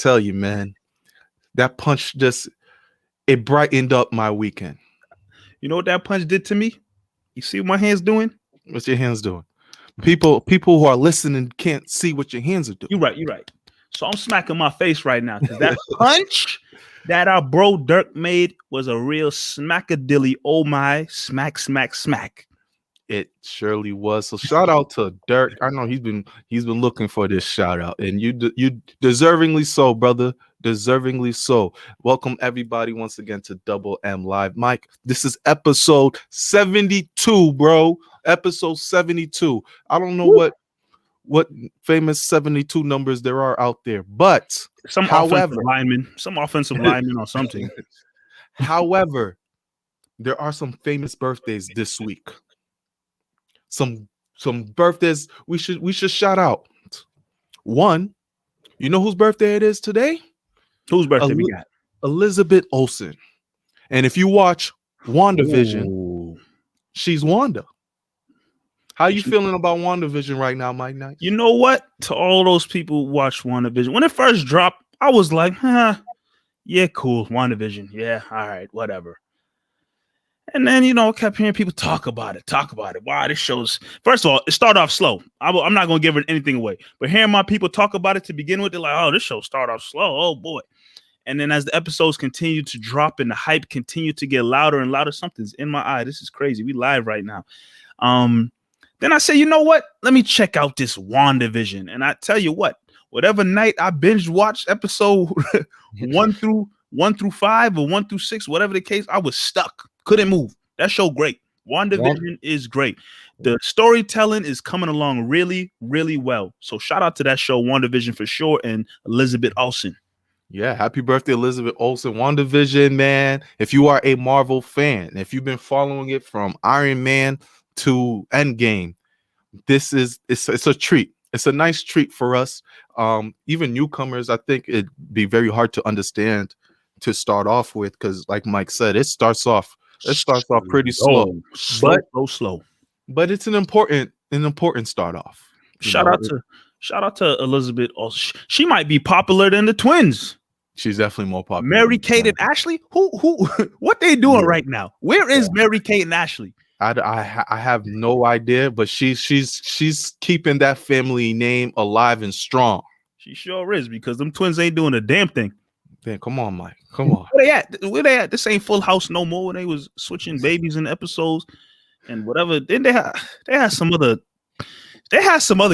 tell you, man, that punch it brightened up my weekend. You know what that punch did to me? You see what my hands doing? What's your hands doing? People who are listening can't see what your hands are doing. You're right. You're right. So I'm smacking my face right now because that punch that our bro Dirk made was a real smackadilly. Oh my, smack, smack, smack. It surely was. So shout out to Dirk. I know he's been looking for this shout out, and you deservingly so, brother. Deservingly so. Welcome everybody once again to Double M Live. Mike, this is episode 72, bro. Episode 72. I don't know what famous 72 numbers there are out there, but some offensive lineman or something. However, there are some famous birthdays this week. Some birthdays we should shout out. One, you know whose birthday it is today? Whose birthday we got? Elizabeth Olsen. And if you watch WandaVision, she's Wanda. How you feeling about WandaVision right now, Mike Knight? You know what? To all those people who watch WandaVision, when it first dropped, I was like, yeah, cool, WandaVision. Yeah, all right, whatever. And then, I kept hearing people talk about it. Wow, this show's... First of all, it started off slow. I'm not going to give anything away. But hearing my people talk about it to begin with, they're like, oh, this show started off slow. Oh, boy. And then as the episodes continue to drop and the hype continued to get louder and louder, something's in my eye. This is crazy. We live right now. Then I said, you know what? Let me check out this WandaVision. And I tell you what, whatever night I binge watched episode 1 through 5 or 1 through 6, whatever the case, I was stuck. Couldn't move. That show great. WandaVision is great. The storytelling is coming along really, really well. So shout out to that show, WandaVision for sure, and Elizabeth Olsen. Yeah, happy birthday, Elizabeth Olsen. WandaVision, man. If you are a Marvel fan, if you've been following it from Iron Man to Endgame, it's a treat. It's a nice treat for us. Even newcomers, I think it'd be very hard to understand to start off with, because like Mike said, it starts off pretty slow. But it's an important start off. Shout out to Elizabeth Olsen. She might be popular than the twins. She's definitely more popular. Mary-Kate and Ashley? Who what they doing right now? Where is Mary-Kate and Ashley? I have no idea, but she's keeping that family name alive and strong. She sure is, because them twins ain't doing a damn thing. Man, come on, Mike. Come on. Where they at? This ain't Full House no more. When they was switching babies in episodes and whatever. Then they had some other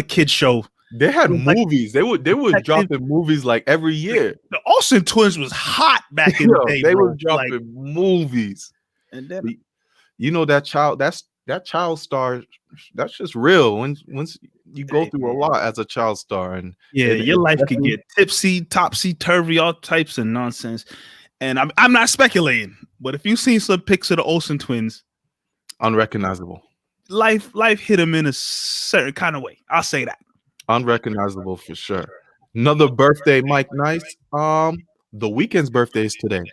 kid show. They had movies. They would dropping movies like every year. The Olsen twins was hot back in the day. They were dropping movies. And then that child star, that's just real. Once you go through a lot as a child star, and your life could get tipsy, topsy turvy, all types of nonsense. And I'm not speculating, but if you've seen some pics of the Olsen twins, unrecognizable. Life hit them in a certain kind of way. I'll say that. Unrecognizable for sure. Another birthday, Mike Nice. The Weeknd's birthday is today.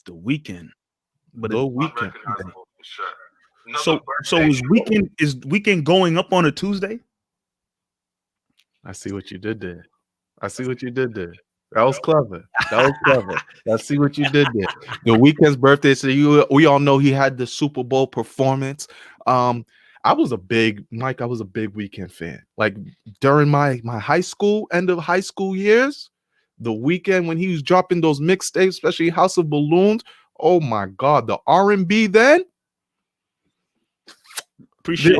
The Weeknd. But the Weeknd. So is Weeknd going up on a Tuesday? I see what you did there. That was clever. I see what you did there. The Weeknd's birthday. So we all know he had the Super Bowl performance. I was a big Weeknd fan. Like during my high school, end of high school years, the Weeknd, when he was dropping those mixtapes, especially House of Balloons, oh my God, the R&B then. Appreciate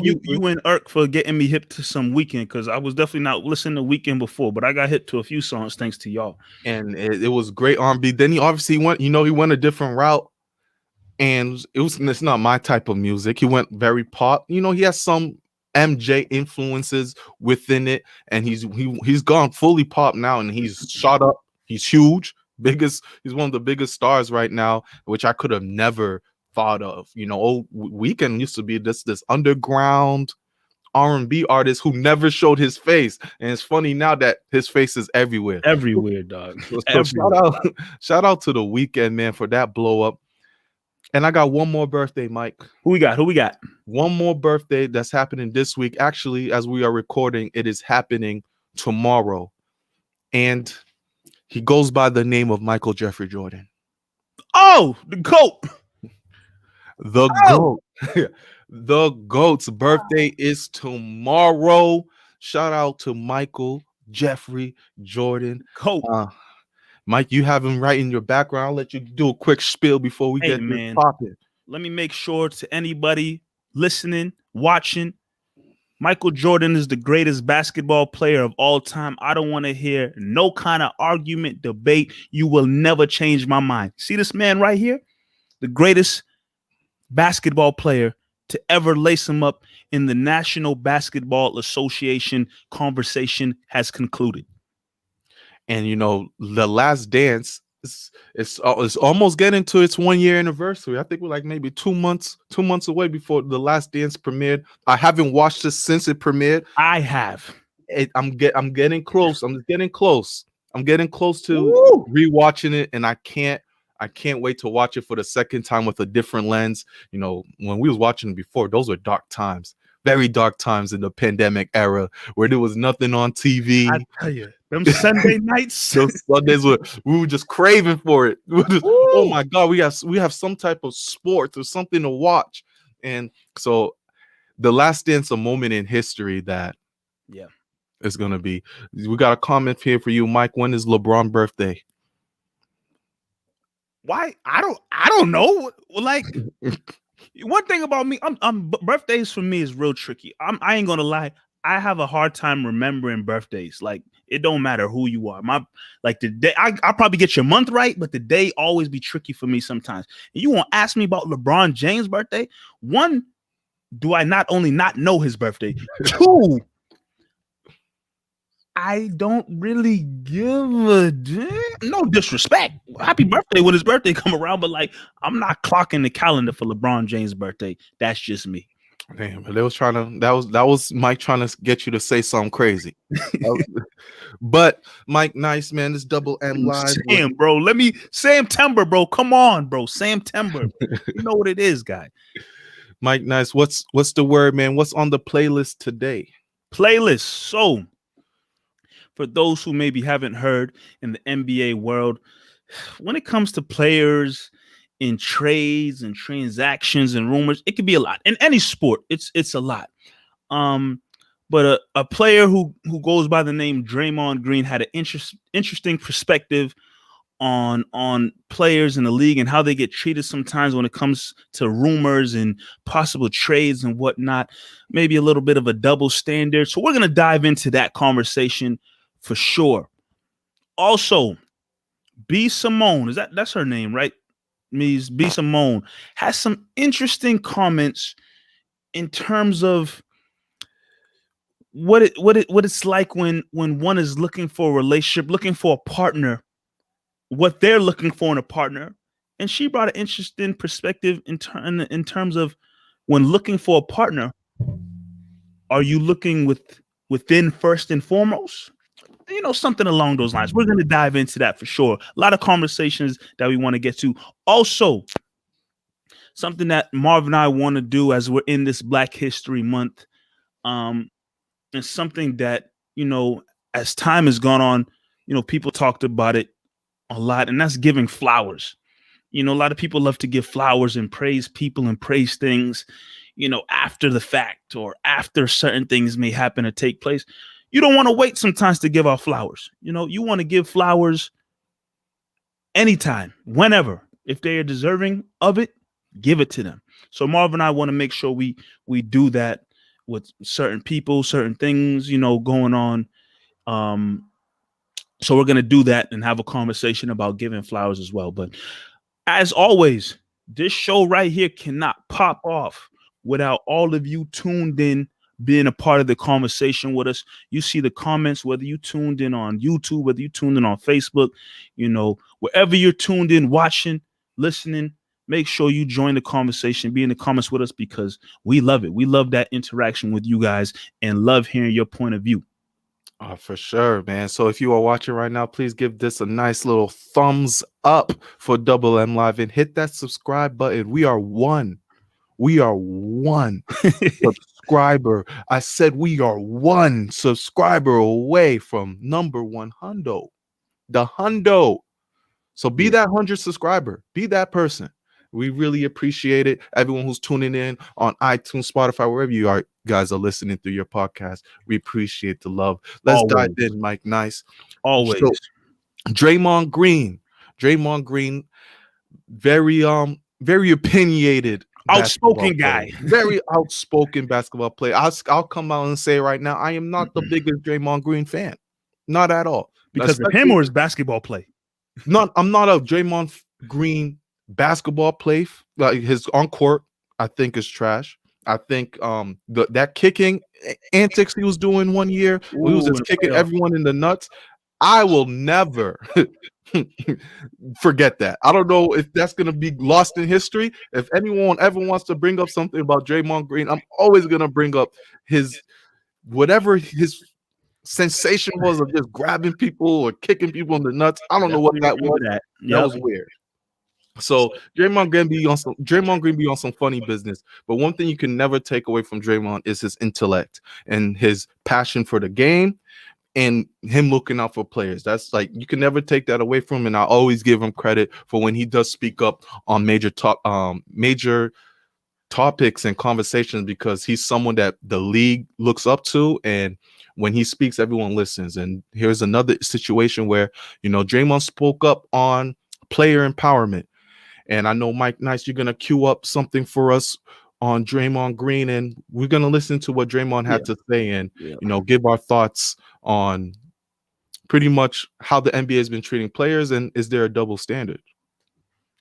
you and Irk for getting me hip to some Weeknd, because I was definitely not listening to Weeknd before, but I got hip to a few songs thanks to y'all. And it was great R&B. Then he obviously went a different route. And it's not my type of music. He went very pop. He has some MJ influences within it, and he's gone fully pop now, and he's shot up. He's huge, he's one of the biggest stars right now, which I could have never thought of. Weeknd used to be this underground R&B artist who never showed his face, and it's funny now that his face is everywhere. Everywhere, dog. So shout out to the Weeknd, man, for that blow up. And I got one more birthday, Mike. Who we got? One more birthday that's happening this week. Actually, as we are recording, it is happening tomorrow. and he goes by the name of Michael Jeffrey Jordan. Oh, the GOAT. The Oh, GOAT. The GOAT's birthday is tomorrow. Shout out to Michael Jeffrey Jordan. GOAT. Uh, Mike, you have him right in your background. I'll let you do a quick spiel before we Hey, get this man, popping. let me make sure to anybody listening, watching, Michael Jordan is the greatest basketball player of all time. I don't want to hear no kind of argument, debate. You will never change my mind. See this man right here? The greatest basketball player to ever lace him up in the National Basketball Association conversation has concluded. And you know, The Last Dance it's almost getting to its 1 year anniversary. I think we're like maybe 2 months away before The Last Dance premiered. I haven't watched this since it premiered. I have. I'm getting close. I'm getting close. I'm getting close to Woo! rewatching it, and I can't wait to watch it for the second time with a different lens. You know, when we was watching it before, those were dark times, very dark times in the pandemic era where there was nothing on TV. I tell you, them Sunday nights. Those Sundays we were just craving for it. We were just, oh my God, we have some type of sports or something to watch. And so The Last Dance, a moment in history that is gonna be. We got a comment here for you, Mike. When is LeBron's birthday? Why? I don't know. Like, one thing about me, birthdays for me is real tricky. I ain't gonna lie. I have a hard time remembering birthdays. Like, it don't matter who you are. The day I'll probably get your month right, but the day always be tricky for me sometimes. And you won't ask me about LeBron James' birthday. One, do I not only not know his birthday? Two, I don't really give a damn. No disrespect. Happy birthday when his birthday come around, but like, I'm not clocking the calendar for LeBron James' birthday. That's just me. Damn, but they was trying to. That was Mike trying to get you to say something crazy. But Mike, nice man. This Double M Live. Sam, bro. Sam Timber, bro. Come on, bro. Sam Timber. You know what it is, guy. Mike, nice. What's the word, man? What's on the playlist today? Playlist. So, for those who maybe haven't heard in the NBA world, when it comes to players in trades and transactions and rumors, it could be a lot. In any sport, it's a lot. But a player who goes by the name Draymond Green had an interesting perspective on players in the league and how they get treated sometimes when it comes to rumors and possible trades and whatnot. Maybe a little bit of a double standard. So we're gonna dive into that conversation for sure. Also, B.Simone, that's her name, right? Ms. B.Simone has some interesting comments in terms of what it's like when one is looking for a relationship, looking for a partner, what they're looking for in a partner. And she brought an interesting perspective in terms of when looking for a partner, are you looking within first and foremost? You know, something along those lines. We're going to dive into that for sure. A lot of conversations that we want to get to. Also, something that Marvin and I want to do as we're in this Black History Month, and something that, you know, as time has gone on, you know, people talked about it a lot, and that's giving flowers. You know, a lot of people love to give flowers and praise people and praise things, you know, after the fact or after certain things may happen or take place. You don't want to wait sometimes to give out flowers. You know, you want to give flowers anytime, whenever. If they are deserving of it, give it to them. So Marvin and I want to make sure we do that with certain people, certain things, you know, going on. So we're going to do that and have a conversation about giving flowers as well. But as always, this show right here cannot pop off without all of you tuned in, being a part of the conversation with us. You see the comments, whether you tuned in on YouTube, whether you tuned in on Facebook, you know, wherever you're tuned in, watching, listening, make sure you join the conversation, be in the comments with us, because we love it. We love that interaction with you guys and love hearing your point of view. For sure, man. So if you are watching right now, please give this a nice little thumbs up for Double M Live and hit that subscribe button. We are one subscriber subscriber. I said we are one subscriber away from number 100. The hundo. So be Yeah. that 100 subscriber. Be that person. We really appreciate it. Everyone who's tuning in on iTunes, Spotify, wherever you are, guys are listening through your podcast. We appreciate the love. Let's dive Always. in, Mike. Nice. Always. So Draymond Green. Draymond Green, very opinionated basketball Outspoken player. guy. Very outspoken basketball player. I'll come out and say right now, I am not the biggest Draymond Green fan. Not at all. Because of him Especially or his basketball play? I'm not a Draymond Green basketball play. Like his on court, I think is trash. I think that kicking antics he was doing one year, he was Ooh, in just the kicking playoff. everyone in the nuts. I will never forget that. I don't know if that's gonna be lost in history. If anyone ever wants to bring up something about Draymond Green, I'm always gonna bring up his whatever his sensation was of just grabbing people or kicking people in the nuts. I don't know what Definitely that remember was. that. That Yep. was weird. So Draymond Green be on some funny business. But one thing you can never take away from Draymond is his intellect and his passion for the game and him looking out for players. That's like you can never take that away from him. And I always give him credit for when he does speak up on major topics and conversations because he's someone that the league looks up to, and when he speaks everyone listens. And here's another situation where Draymond spoke up on player empowerment, and I know Mike Nice, you're gonna queue up something for us on Draymond Green, and we're gonna listen to what Draymond had to say and give our thoughts on pretty much how the NBA has been treating players and is there a double standard.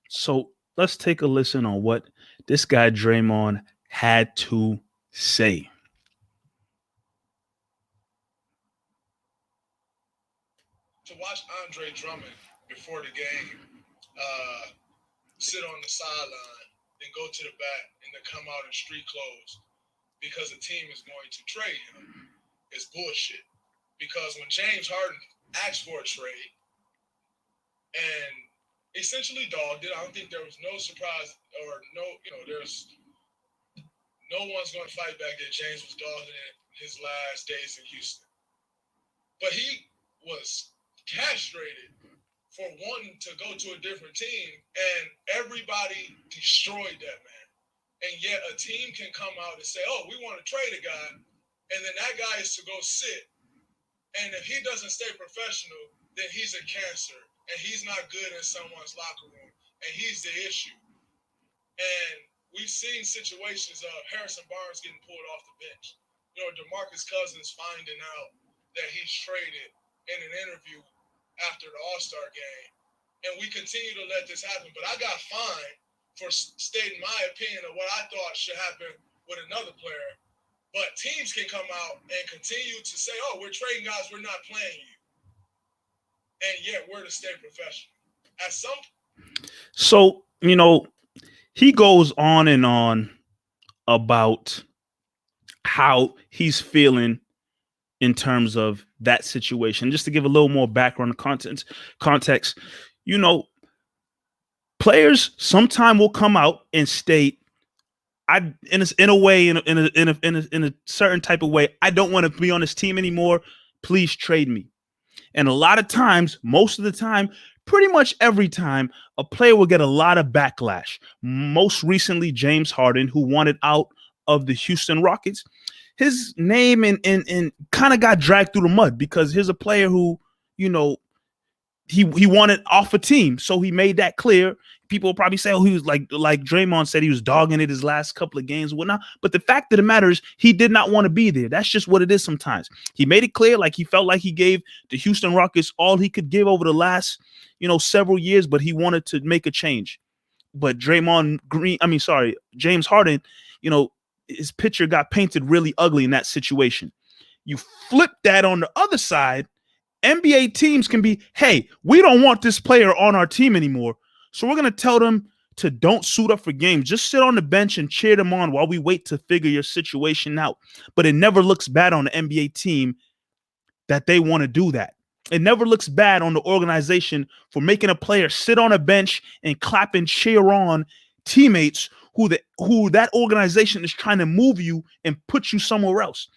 So let's take a listen on what this guy Draymond had to say. To watch Andre Drummond before the game sit on the sideline, then go to the back, and then come out in street clothes because the team is going to trade him is bullshit. Because when James Harden asked for a trade and essentially dogged it, I don't think there was no surprise or there's no one's going to fight back that James was dogging it his last days in Houston. But he was castrated for wanting to go to a different team, and everybody destroyed that man. And yet a team can come out and say, oh, we want to trade a guy, and then that guy is to go sit. And if he doesn't stay professional, then he's a cancer, and he's not good in someone's locker room, and he's the issue. And we've seen situations of Harrison Barnes getting pulled off the bench. DeMarcus Cousins finding out that he's traded in an interview after the All-Star game. And we continue to let this happen. But I got fined for stating my opinion of what I thought should happen with another player. But teams can come out and continue to say, oh, we're trading guys, we're not playing you. And yet we're to stay professional. So, he goes on and on about how he's feeling in terms of that situation. Just to give a little more background and context, players sometime will come out and state, in a certain type of way, I don't want to be on this team anymore. Please trade me. And a lot of times, most of the time, pretty much every time, a player will get a lot of backlash. Most recently, James Harden, who wanted out of the Houston Rockets, his name and kind of got dragged through the mud because here's a player who, he wanted off a team. So he made that clear. People will probably say, oh, he was like Draymond said, he was dogging it his last couple of games and whatnot. But the fact of the matter is he did not want to be there. That's just what it is sometimes. He made it clear, like he felt like he gave the Houston Rockets all he could give over the last, several years, but he wanted to make a change. But James Harden, his picture got painted really ugly in that situation. You flip that on the other side, NBA teams can be, hey, we don't want this player on our team anymore. So we're going to tell them to don't suit up for games. Just sit on the bench and cheer them on while we wait to figure your situation out. But it never looks bad on the NBA team that they want to do that. It never looks bad on the organization for making a player sit on a bench and clap and cheer on teammates who that organization is trying to move you and put you somewhere else.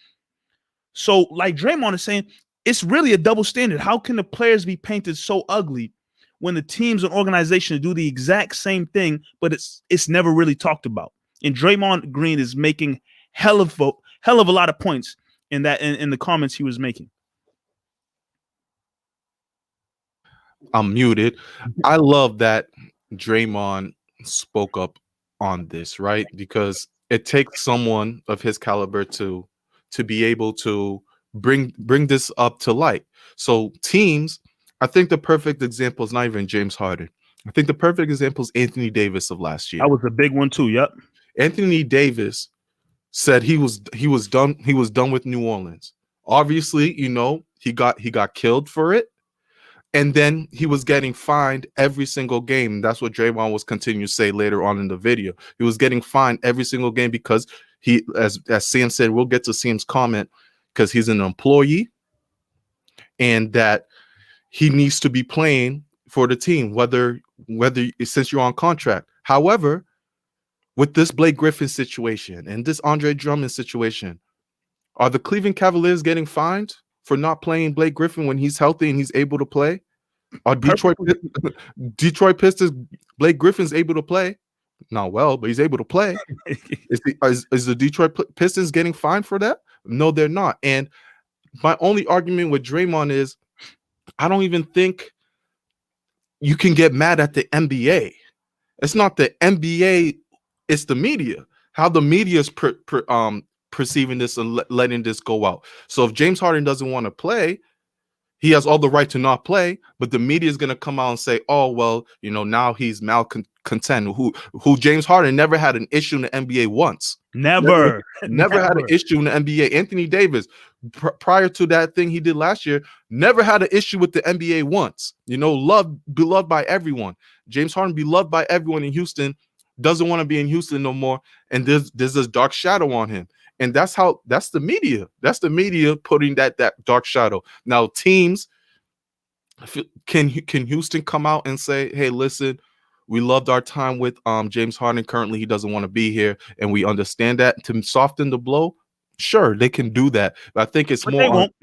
So, like Draymond is saying, it's really a double standard. How can the players be painted so ugly when the teams and organizations do the exact same thing, but it's never really talked about? And Draymond Green is making hell of a lot of points in the comments he was making. I'm muted. I love that Draymond spoke up on this, right? Because it takes someone of his caliber to be able to bring this up to light. So teams, I think the perfect example is not even James Harden. I think the perfect example is Anthony Davis of last year. That was a big one too. Yep. Anthony Davis said he was done with New Orleans. Obviously, he got killed for it. And then he was getting fined every single game. That's what Draymond was continuing to say later on in the video. He was getting fined every single game because he, as Sam said, we'll get to Sam's comment, because he's an employee and that he needs to be playing for the team, whether since you're on contract. However, with this Blake Griffin situation and this Andre Drummond situation, are the Cleveland Cavaliers getting fined for not playing Blake Griffin when he's healthy and he's able to play? Are Detroit Pistons Blake Griffin's able to play? Not well, but he's able to play. Is the Detroit Pistons getting fined for that? No, they're not. And my only argument with Draymond is I don't even think you can get mad at the NBA. It's not the NBA, it's the media. How the media is perceiving this and letting this go out. So if James Harden doesn't want to play, he has all the right to not play, but the media is going to come out and say, oh, well, now he's malcontent. Who James Harden never had an issue in the NBA once. Never had an issue in the NBA. Anthony Davis, prior to that thing he did last year, never had an issue with the NBA once. Beloved by everyone. James Harden, beloved by everyone in Houston, doesn't want to be in Houston no more. And there's this dark shadow on him. And that's the media. That's the media putting that dark shadow. Now, teams, can Houston come out and say, hey, listen, we loved our time with James Harden. Currently, he doesn't want to be here, and we understand that. To soften the blow, sure, they can do that. But I think it's more. They won't.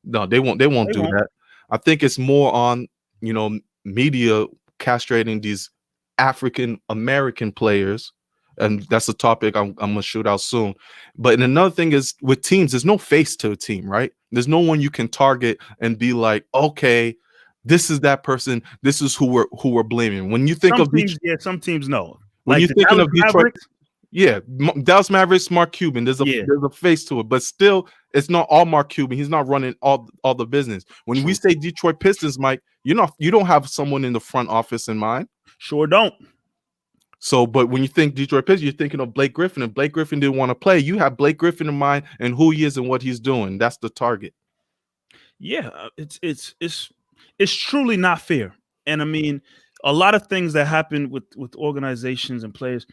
No, they won't. They won't do that. I think it's more on media castrating these African American players. And that's a topic I'm going to shoot out soon. But another thing is with teams, there's no face to a team, right? There's no one you can target and be like, okay, this is that person. This is who we're blaming. When you think some teams know. When you're thinking of Detroit, Dallas Mavericks, Mark Cuban. There's a face to it, but still, it's not all Mark Cuban. He's not running all the business. When we say Detroit Pistons, Mike, you don't have someone in the front office in mind. Sure don't. So, but when you think Detroit Pistons, you're thinking of Blake Griffin, and Blake Griffin didn't want to play. You have Blake Griffin in mind and who he is and what he's doing. That's the target. Yeah, it's truly not fair. And I mean, a lot of things that happen with organizations and players,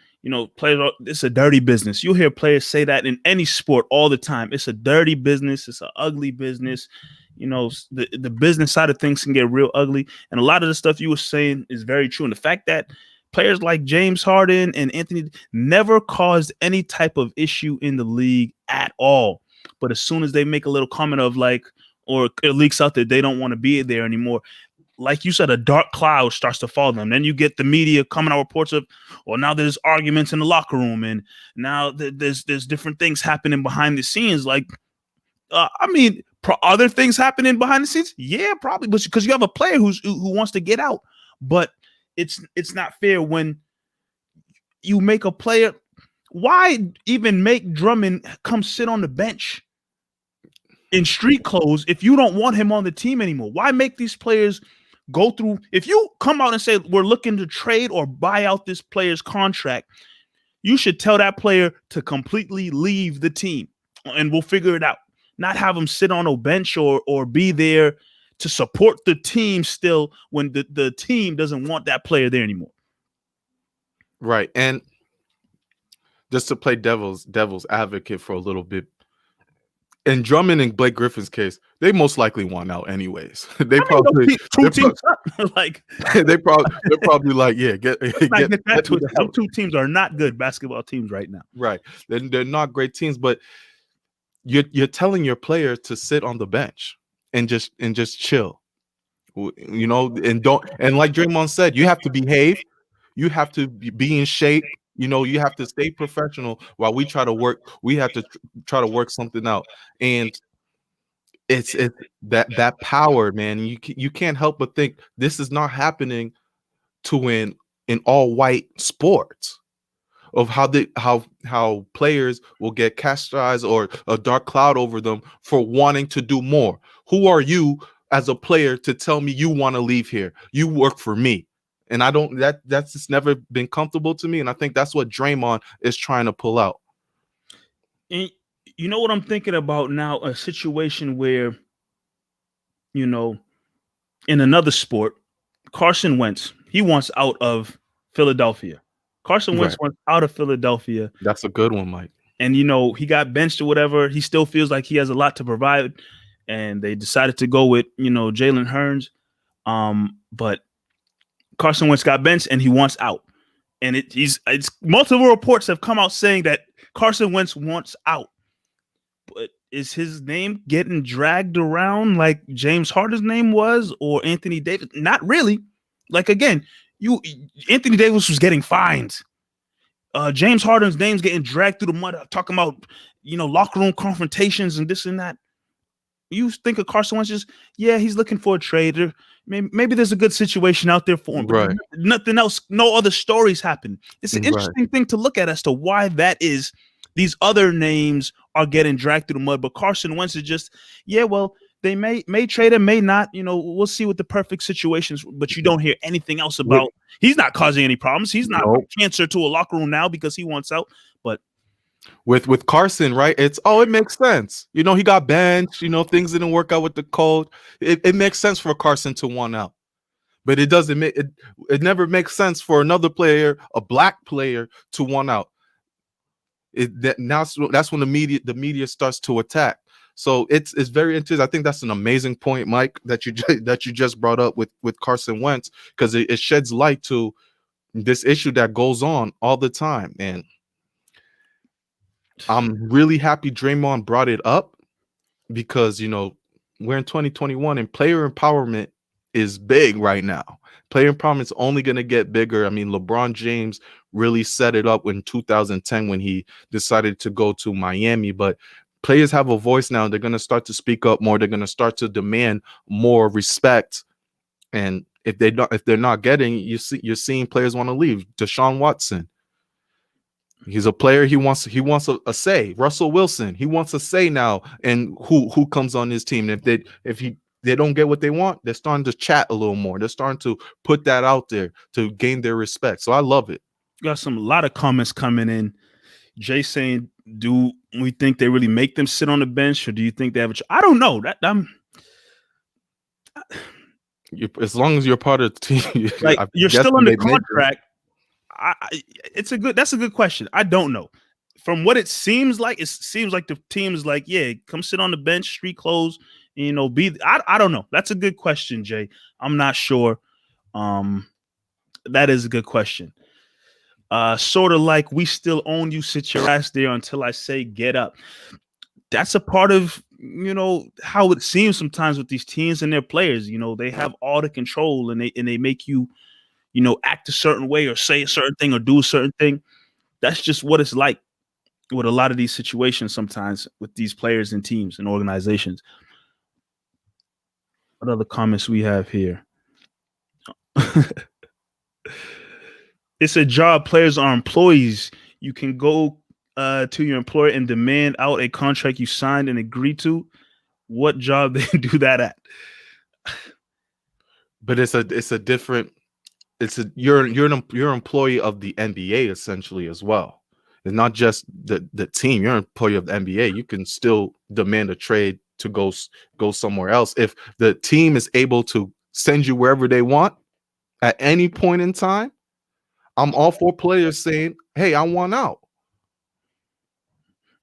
players, it's a dirty business. You'll hear players say that in any sport all the time. It's a dirty business. It's an ugly business. The business side of things can get real ugly. And a lot of the stuff you were saying is very true. And the fact that players like James Harden and Anthony never caused any type of issue in the league at all. But as soon as they make a little comment of or it leaks out that they don't want to be there anymore, like you said, a dark cloud starts to fall on them. Then you get the media coming out reports of, well, now there's arguments in the locker room, and now there's different things happening behind the scenes. Other things happening behind the scenes? Yeah, probably, because you have a player who wants to get out, but it's not fair when you make a player. Why even make Drummond come sit on the bench in street clothes if you don't want him on the team anymore? Why make these players go through? If you come out and say we're looking to trade or buy out this player's contract, you should tell that player to completely leave the team and we'll figure it out. Not have him sit on a bench or be there to support the team still when the team doesn't want that player there anymore. Right. And just to play devil's advocate for a little bit, in Drummond and Blake Griffin's case, they most likely want out anyways. They I mean, probably two teams like they're probably like, yeah, get let's not get that me the twisted. hell. Them two teams are not good basketball teams right now. Right. They're not great teams, but you're telling your player to sit on the bench and just chill. You know, and don't, and like Draymond said, you have to behave, you have to be in shape, you know, you have to stay professional while we have to try to work something out. And it's that power, man. You can't help but think this is not happening to win in all white sports, of how players will get castrated or a dark cloud over them for wanting to do more. Who are you as a player to tell me you want to leave here? You work for me. And I don't, that's just never been comfortable to me. And I think that's what Draymond is trying to pull out. And you know what I'm thinking about now? A situation where, you know, in another sport, Carson Wentz, he wants out of Philadelphia. Carson Wentz wants out of Philadelphia. That's a good one, Mike. And, you know, he got benched or whatever. He still feels like he has a lot to provide. And they decided to go with, you know, Jalen Hurns. But Carson Wentz got benched and he wants out. And it's multiple reports have come out saying that Carson Wentz wants out. But is his name getting dragged around like James Harden's name was, or Anthony Davis? Not really. Like, again, Anthony Davis was getting fined. James Harden's name's getting dragged through the mud, talking about, you know, locker room confrontations and this and that. You think of Carson Wentz, just, yeah, he's looking for a trade. Maybe there's a good situation out there for him. Right. Nothing else, no other stories happen. It's an interesting thing to look at as to why that is. These other names are getting dragged through the mud, but Carson Wentz is just, yeah, well, they may trade him, may not. You know, we'll see what the perfect situations. But you don't hear anything else about. He's not causing any problems. He's not cancer to a locker room now because he wants out. But with Carson, right? It makes sense. You know, he got benched. You know, things didn't work out with the coach. It makes sense for Carson to want out, but it doesn't make it. It never makes sense for another player, a black player, to want out. That's when the media starts to attack. So it's very interesting. I think that's an amazing point, Mike, that you just brought up with Carson Wentz, because it sheds light to this issue that goes on all the time. And I'm really happy Draymond brought it up, because, you know, we're in 2021 and player empowerment is big right now. Player empowerment is only going to get bigger. I mean, LeBron James really set it up in 2010 when he decided to go to Miami. But players have a voice now. They're going to start to speak up more. They're going to start to demand more respect. And if they're not getting, you're seeing players want to leave. Deshaun Watson, he's a player. He wants a say. Russell Wilson, he wants a say now. And who comes on his team? If they don't get what they want, they're starting to chat a little more. They're starting to put that out there to gain their respect. So I love it. Got a lot of comments coming in. Jay saying, do we think they really make them sit on the bench, or do you think they have I don't know. As long as you're part of the team, like, you're still under contract. That's a good question. I don't know. From what it seems like the team is like, yeah, come sit on the bench, street clothes, you know, I don't know. That's a good question, Jay. I'm not sure. That is a good question. Sort of like, we still own you, sit your ass there until I say get up. That's a part of, you know, how it seems sometimes with these teams and their players. You know, they have all the control, and they make you, you know, act a certain way or say a certain thing or do a certain thing. That's just what it's like with a lot of these situations sometimes with these players and teams and organizations. What other comments we have here? It's a job. Players are employees. You can go to your employer and demand out a contract you signed and agreed to. What job they do that at? But you're an employee of the NBA essentially as well. It's not just the team. You're an employee of the NBA. You can still demand a trade to go somewhere else. If the team is able to send you wherever they want at any point in time, I'm all for players saying, hey, I want out.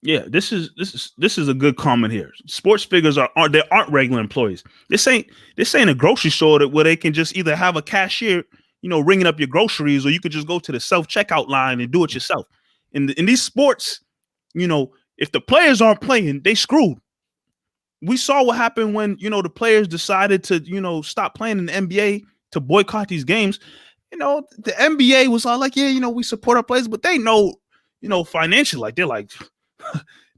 Yeah, this is a good comment here. Sports figures aren't regular employees. This ain't a grocery store where they can just either have a cashier, ringing up your groceries, or you could just go to the self checkout line and do it yourself. In these sports, if the players aren't playing, they screwed. We saw what happened when the players decided to stop playing in the NBA to boycott these games. The NBA was all like, yeah, we support our players, but they know, financially, like they're like,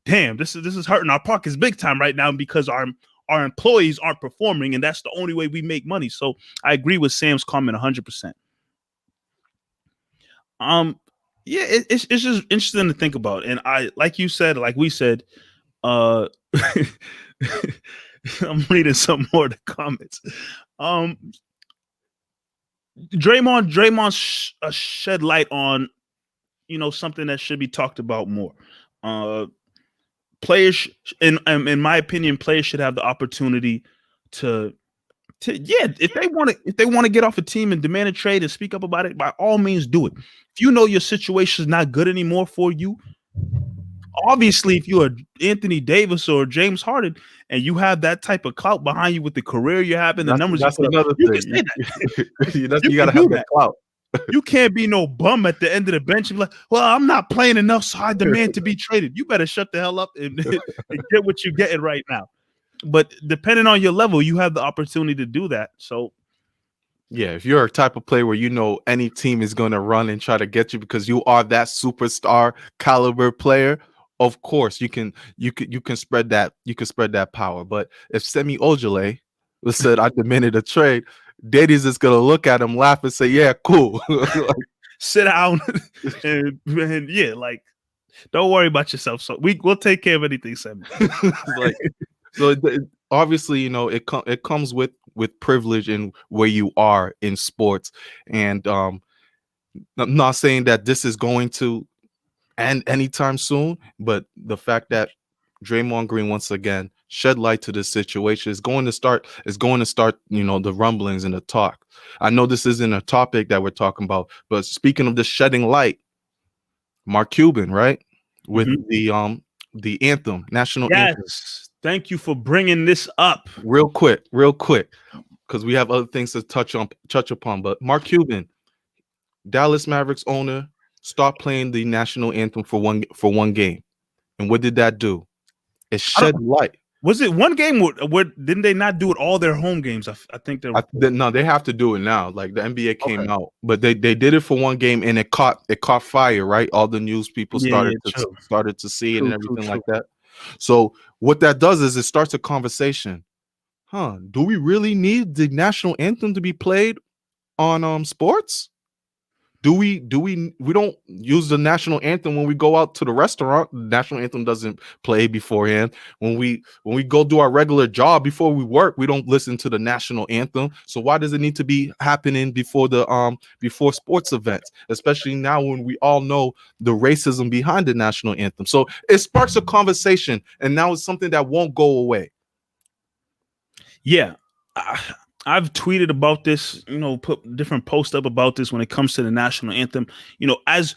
damn, this is hurting our pockets big time right now because our employees aren't performing, and that's the only way we make money. So I agree with Sam's comment 100%. Yeah, it's just interesting to think about, and like we said, I'm reading some more of the comments. Draymond shed light on something that should be talked about more. Players, in my opinion, players should have the opportunity to if they want to get off a team and demand a trade and speak up about it, by all means do it. If you know your situation is not good anymore for you, obviously, if you're Anthony Davis or James Harden and you have that type of clout behind you with the career you have and the numbers that's you put another up, you thing. can say that. You gotta have that clout. You can't be no bum at the end of the bench and be like, well, I'm not playing enough, so I demand to be traded. You better shut the hell up and get what you're getting right now. But depending on your level, you have the opportunity to do that. So yeah, if you're a type of player where any team is going to run and try to get you because you are that superstar caliber player, of course you can spread that power. But if Semi Ojeleye said I demanded a trade, Dadies is gonna look at him, laugh, and say, "Yeah, cool." Like, sit down and yeah, like don't worry about yourself. So we'll take care of anything, Semi. Obviously, it comes with privilege and where you are in sports, and I'm not saying that this is going to end anytime soon, but the fact that Draymond Green once again shed light to this situation is going to start the rumblings and the talk. I know this isn't a topic that we're talking about, but speaking of the shedding light, Mark Cuban, right, with the anthem, national anthem. Thank you for bringing this up. Real quick, because we have other things to touch upon. But Mark Cuban, Dallas Mavericks owner, stopped playing the national anthem for one game, and what did that do? It shed light. Was it one game? Where didn't they not do it all their home games? I think no, they have to do it now. Like the NBA came out, but they did it for one game, and it caught fire. Right, all the news people started to see it and everything like that. So what that does is it starts a conversation. Do we really need the national anthem to be played on sports? We don't use the national anthem when we go out to the restaurant. The national anthem doesn't play beforehand. When we go do our regular job before we work, we don't listen to the national anthem. So why does it need to be happening before before sports events, especially now when we all know the racism behind the national anthem? So it sparks a conversation, and now it's something that won't go away. Yeah. I've tweeted about this, put different posts up about this when it comes to the national anthem. As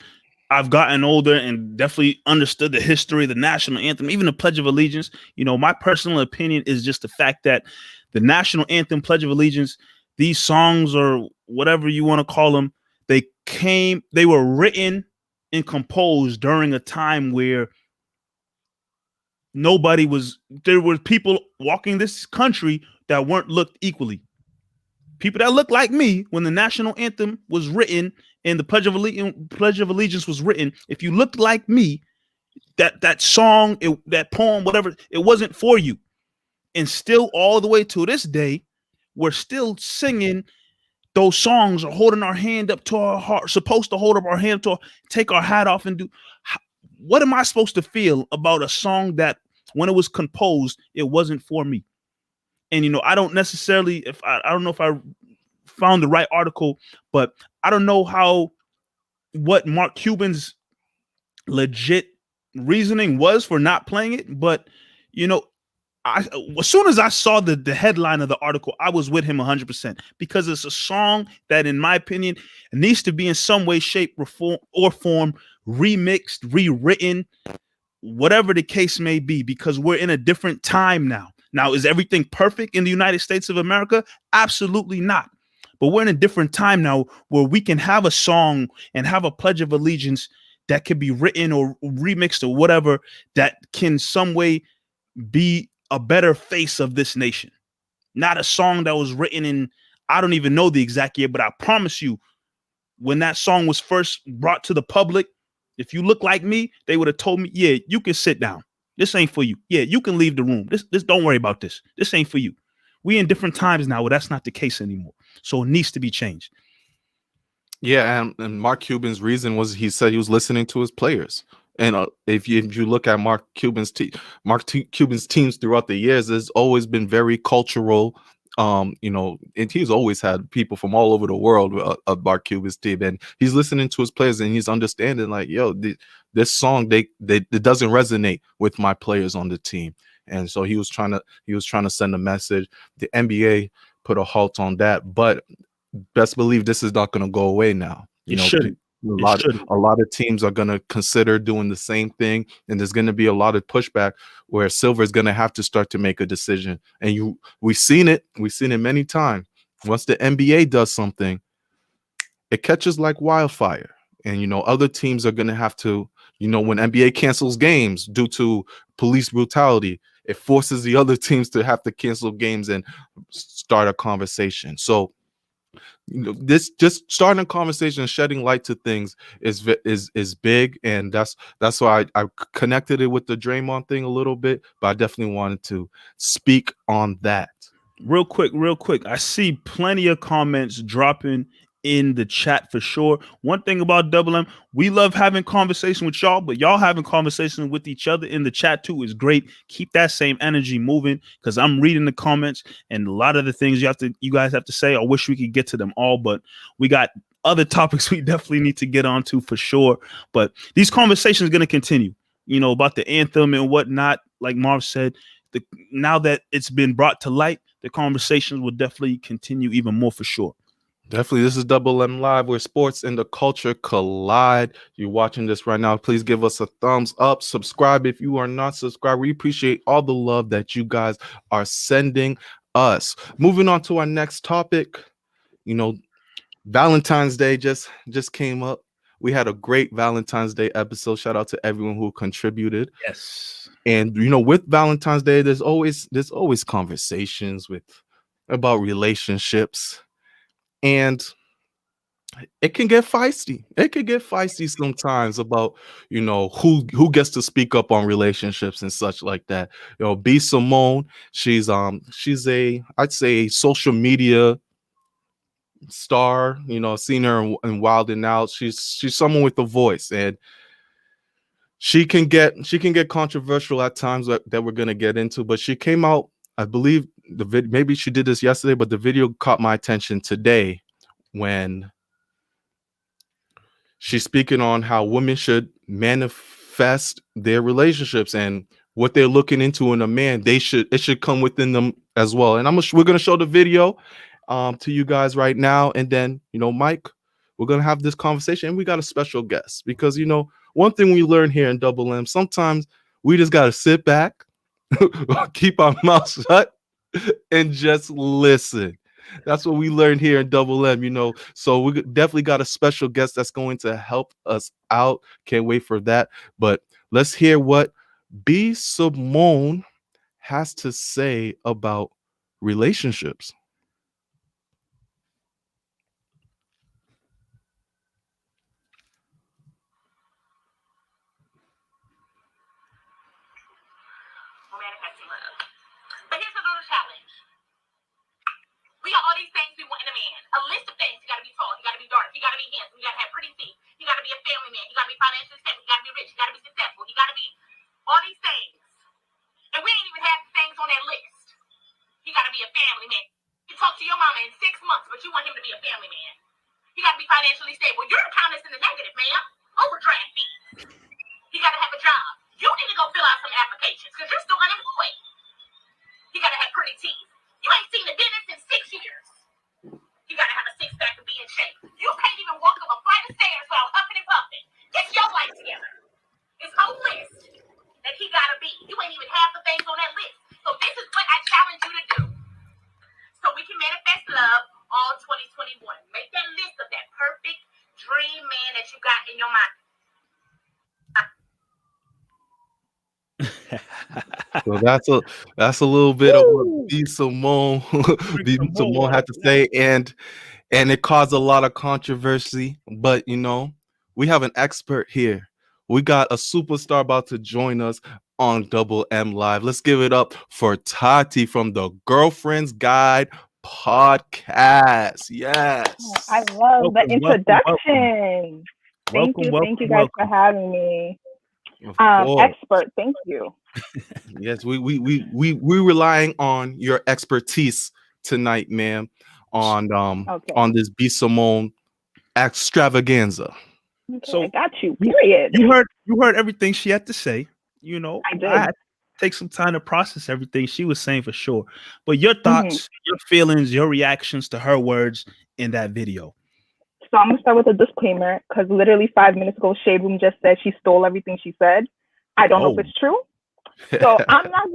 I've gotten older and definitely understood the history of the national anthem, even the Pledge of Allegiance, my personal opinion is just the fact that the national anthem, Pledge of Allegiance, these songs or whatever you want to call them, they were written and composed during a time where there were people walking this country that weren't looked equally. People that look like me when the national anthem was written and the Pledge of Allegiance was written. If you looked like me, that song, that poem, whatever, it wasn't for you. And still, all the way to this day, we're still singing those songs or holding our hand up to our heart. Supposed to hold up our hand to take our hat off and do. What am I supposed to feel about a song that, when it was composed, it wasn't for me? And, I don't necessarily, I don't know if I found the right article, but I don't know what Mark Cuban's legit reasoning was for not playing it. But, as soon as I saw the headline of the article, I was with him 100% because it's a song that, in my opinion, needs to be in some way, shape, or form remixed, rewritten, whatever the case may be, because we're in a different time now. Now, is everything perfect in the United States of America? Absolutely not. But we're in a different time now where we can have a song and have a Pledge of Allegiance that can be written or remixed or whatever that can some way be a better face of this nation. Not a song that was written in, I don't even know the exact year, but I promise you, when that song was first brought to the public, if you look like me, they would have told me, yeah, you can sit down. This ain't for you. Yeah, you can leave the room. This don't worry about this. This ain't for you. We in different times now where that's not the case anymore. So it needs to be changed. Yeah, and Mark Cuban's reason was he said he was listening to his players. And if you look at Mark Cuban's teams throughout the years, there's always been very cultural. And he's always had people from all over the world of Mark Cuban's team, and he's listening to his players and he's understanding like, yo, this song it doesn't resonate with my players on the team, and so he was trying to send a message. The NBA put a halt on that, but best believe this is not going to go away now. It shouldn't. A lot of teams are going to consider doing the same thing, and there's going to be a lot of pushback where Silver is going to have to start to make a decision. And we've seen it many times. Once the NBA does something, it catches like wildfire, and other teams are going to have to. When NBA cancels games due to police brutality, it forces the other teams to have to cancel games and start a conversation. So this just starting a conversation, shedding light to things is big, and that's why I connected it with the Draymond thing a little bit, but I definitely wanted to speak on that. Real quick. I see plenty of comments dropping in the chat for sure. One thing about Double M, we love having conversation with y'all, but y'all having conversation with each other in the chat too is great. Keep that same energy moving, because I'm reading the comments and a lot of the things you guys have to say. I wish we could get to them all, but we got other topics we definitely need to get onto for sure. But these conversations are going to continue, about the anthem and whatnot. Like Marv said, now that it's been brought to light, the conversations will definitely continue even more for sure. Definitely. This is Double M Live, where sports and the culture collide. You're watching this right now. Please give us a thumbs up. Subscribe if you are not subscribed. We appreciate all the love that you guys are sending us. Moving on to our next topic. Valentine's Day just came up. We had a great Valentine's Day episode. Shout out to everyone who contributed. Yes. And with Valentine's Day, there's always conversations about relationships. And it can get feisty. It can get feisty sometimes about, who gets to speak up on relationships and such like that. B.Simone, she's I'd say a social media star. Seen her in Wild 'N Out. She's someone with a voice, and she can get controversial at times that we're gonna get into. But she came out, I believe maybe she did this yesterday, but the video caught my attention today when she's speaking on how women should manifest their relationships and what they're looking into in a man. It should come within them as well. And we're gonna show the video to you guys right now, and then Mike, we're gonna have this conversation, and we got a special guest because one thing we learn here in Double M, sometimes we just gotta sit back, keep our mouths shut, and just listen. That's what we learned here in Double M, So we definitely got a special guest that's going to help us out. Can't wait for that. But let's hear what B.Simone has to say about relationships. Manifesting love. But here's a little challenge. We got all these things we want in a man. A list of things. You gotta be tall, you gotta be dark, you gotta be handsome, you gotta have pretty teeth, you gotta be a family man, you gotta be financially stable, you gotta be rich, you gotta be successful, you gotta be all these things. And we ain't even have the things on that list. You gotta be a family man. You talk to your mama in 6 months, but you want him to be a family man. You gotta be financially stable. Your account is in the negative, ma'am. Overdraft fees. You gotta have a job. You need to go fill out some applications because you're still unemployed. You gotta have pretty teeth. You ain't seen the dentist in 6 years. You gotta have a six-pack to be in shape. You can't even walk up a flight of stairs without huffing and puffing. Get your life together. It's no list. So that's a little bit of what Woo! B.Simone Bring some more B.Simone water had to for that. say, and it caused a lot of controversy. But we have an expert here. We got a superstar about to join us on Double M Live. Let's give it up for Tati from the Girlfriend's Guide podcast. Yes. I love the Welcome, welcome, welcome, introduction. Thank welcome, you. Thank you welcome, guys for welcome. having me. Of course. Expert, thank you. Yes, we relying on your expertise tonight, ma'am, Okay. on this B.Simone extravaganza. Okay, I So got you. you Period. you heard everything she had to say. I did. I had to take some time to process everything she was saying for sure. But your Mhm. thoughts, your feelings, your reactions to her words in that video. So I'm gonna start with a disclaimer because literally 5 minutes ago, Shade Room just said she stole everything she said. I don't know if Oh, it's true. So I'm not.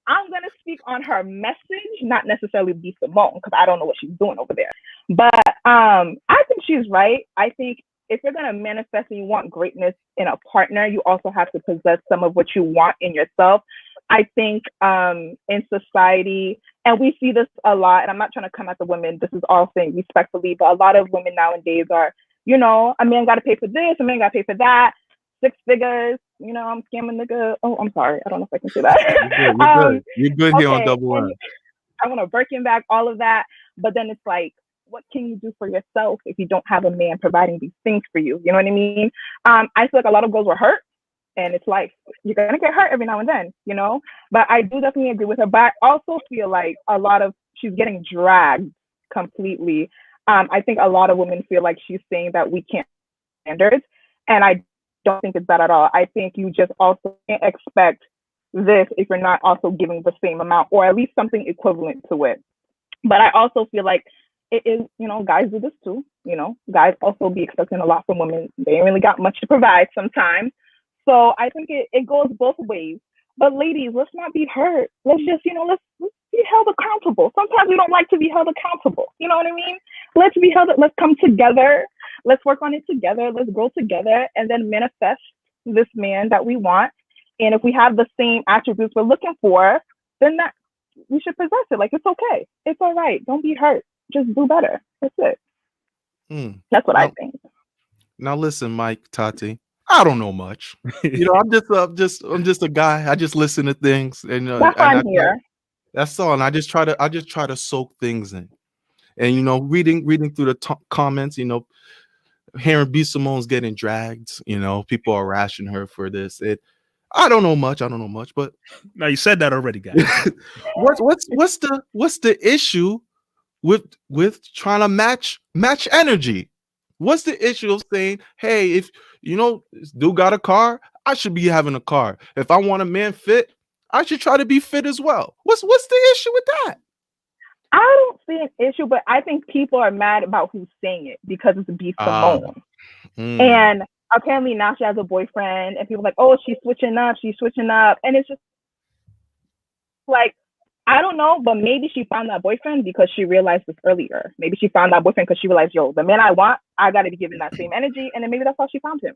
I'm gonna speak on her message, not necessarily B.Simone, because I don't know what she's doing over there. But I think she's right. I think if you're gonna manifest and you want greatness in a partner, you also have to possess some of what you want in yourself. I think in society, and we see this a lot, and I'm not trying to come at the women. This is all saying respectfully, but a lot of women nowadays are, a man got to pay for this, a man got to pay for that. 6 figures, I'm scamming nigga. Oh, I'm sorry. I don't know if I can say that. You're good. You're good here on Okay, Double and M. I want to Birkin back, all of that. But then it's like, what can you do for yourself if you don't have a man providing these things for you? You know what I mean? I feel like a lot of girls were hurt, and it's like, you're going to get hurt every now and then, But I do definitely agree with her. But I also feel like she's getting dragged completely. I think a lot of women feel like she's saying that we can't standards. And I don't think it's that at all. I think you just also can't expect this if you're not also giving the same amount or at least something equivalent to it. But I also feel like it is, guys do this too. Guys also be expecting a lot from women. They ain't really got much to provide sometimes. So I think it goes both ways. But ladies, let's not be hurt. Let's just, let's be held accountable. Sometimes we don't like to be held accountable. You know what I mean? Let's come together. Let's work on it together. Let's grow together and then manifest this man that we want. And if we have the same attributes we're looking for, then that we should possess it. Like, it's okay. It's all right. Don't be hurt. Just do better. That's it. That's what I think. Now listen, Mike, Tati. I don't know much. I'm just a guy. I just listen to things, and That's why I'm here. That's all. And I just try to soak things in, and reading through the comments, hearing B.Simone's getting dragged. People are rashing her for this. I don't know much. But now you said that already, guys. what's the issue with trying to match energy? What's the issue of saying, hey, if this dude got a car, I should be having a car. If I want a man fit, I should try to be fit as well. What's the issue with that? I don't see an issue, but I think people are mad about who's saying it because it's B.Simone. And apparently now she has a boyfriend, and people are like, oh, she's switching up. And it's just like, I don't know, but maybe she found that boyfriend because she realized this earlier. Maybe she found that boyfriend because she realized, yo, the man I want, I got to be giving that same energy. And then maybe that's how she found him.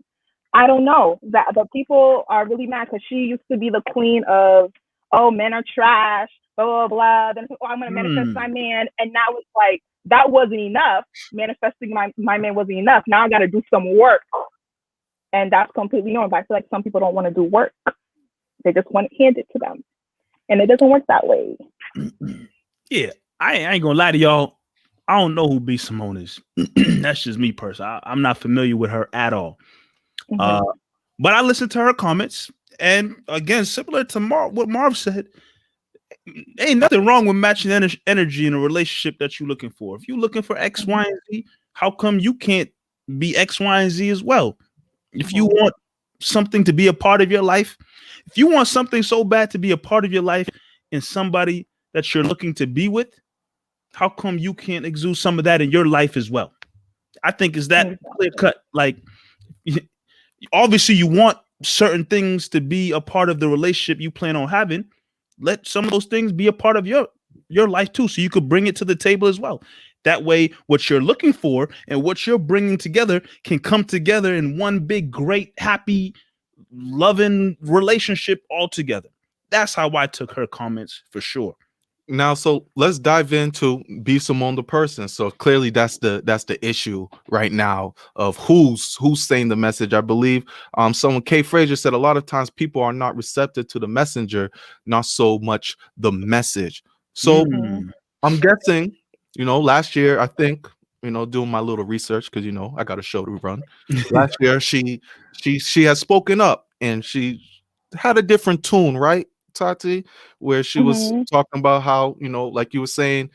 I don't know. But people are really mad because she used to be the queen of, oh, men are trash, blah, blah, blah. Then, oh, I'm going to manifest my man. And now it's like, that wasn't enough. Manifesting my man wasn't enough. Now I got to do some work. And that's completely normal. But I feel like some people don't want to do work. They just want it handed to them. And it doesn't work that way. Yeah, I ain't gonna lie to y'all. I don't know who B.Simone is. That's just me personally. I'm not familiar with her at all. But I listened to her comments, and again, similar to what Marv said, ain't nothing wrong with matching energy in a relationship that you're looking for. If you're looking for X, Y, and Z, how come you can't be X, Y, and Z as well? If you want something to be a part of your life, if you want something so bad to be a part of your life and somebody that you're looking to be with, how come you can't exude some of that in your life as well? I think is that clear cut. Like, obviously you want certain things to be a part of the relationship you plan on having. Let some of those things be a part of your life too, so you could bring it to the table as well. That way, what you're looking for and what you're bringing together can come together in one big, great, happy, loving relationship all together. That's how I took her comments for sure. Now, so let's dive into B.Simone the person. So clearly that's the issue right now of who's saying the message. I believe someone, Kay Frazier, said a lot of times people are not receptive to the messenger, not so much the message. So I'm guessing, last year, I think, doing my little research, because I got a show to run. Last year she has spoken up and she had a different tune, right, Tati, where she was talking about how, like you were saying,